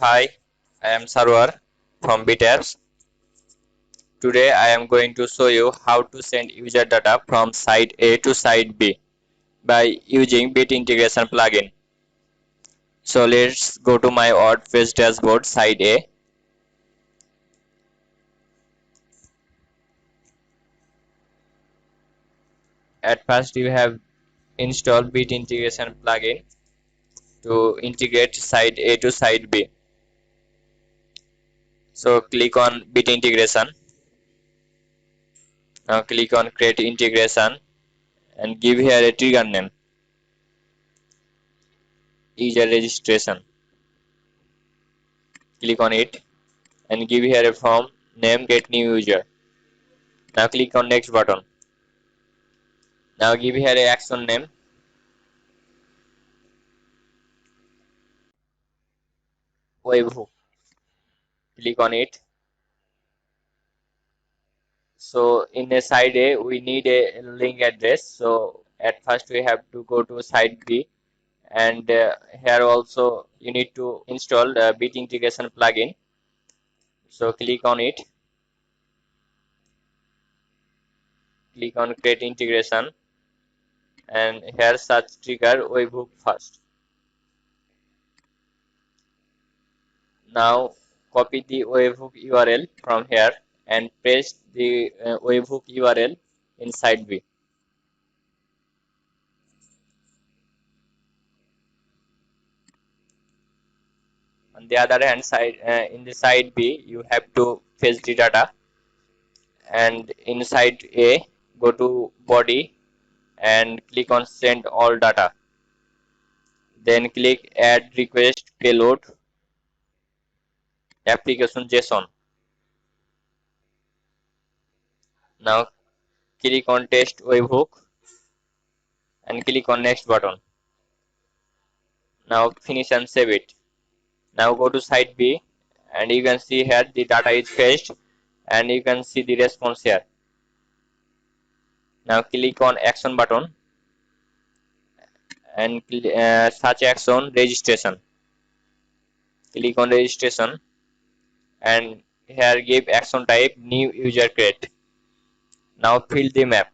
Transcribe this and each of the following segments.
Hi, I am Sarwar from BTapps. Today I am going to show you how to send user data from site A to site B by using Bit Integration plugin. So let's go to my WordPress dashboard site A. At first you have installed Bit Integration plugin to integrate site A to site B. So click on Bit Integration. Now click on Create Integration and give here a trigger name, user registration. Click on it and give here a form name get new user. Now click on next button. Now give here a action name. Webhook. Click on it. So in a site A we need a link address. So at first we have to go to site B, and here also you need to install the Bit Integration plugin. So click on it. Click on Create Integration, and here search trigger Webhook first. Now copy the Webhook URL from here and paste the Webhook URL inside B. On the other hand side, in the side B, you have to fetch the data, and inside A, go to body and click on send all data. Then click add request payload application JSON. Now click on test webhook and click on next button. Now finish and save it. Now go to site B, and you can see here the data is fetched, and you can see the response here. Now click on action button and search action registration. Click on registration, and here give action type new user create. Now fill the map.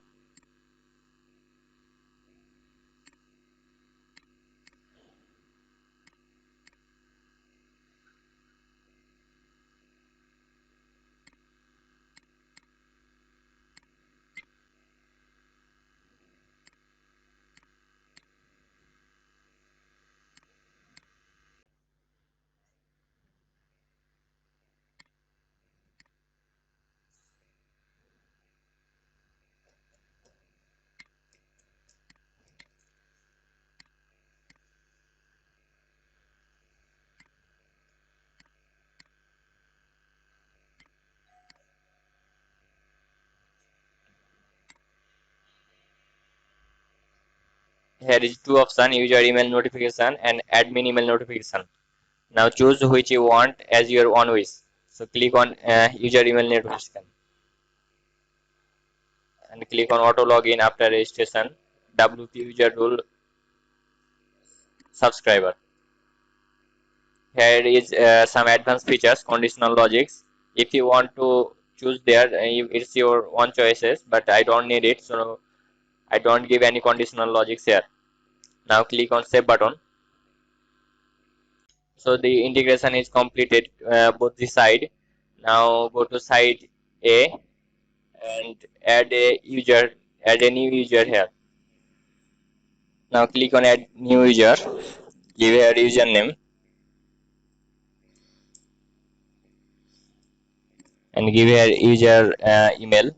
Here is two options, user email notification and admin email notification. Now choose which you want as your own wish. So click on user email notification and click on auto login after registration, WP user rule subscriber. Here is some advanced features, conditional logics. If you want to choose there, it's your own choices, but I don't need it, so I don't give any conditional logics here. Now click on save button. So the integration is completed both the side. Now go to site A and add a new user here. Now click on add new user, give a username and give a user email,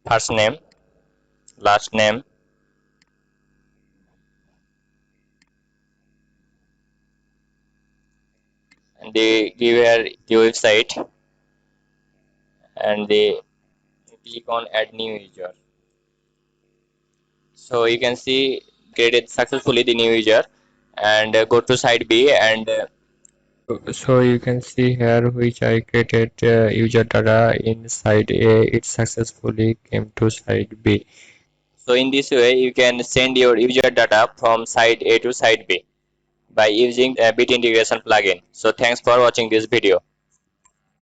first name, last name, and they give her the website, and they click on add new user. So you can see created successfully the new user, and go to site B, and so you can see here which I created user data in site A, it successfully came to site B. So in this way, you can send your user data from site A to site B by using a Bit integration plugin. So thanks for watching this video.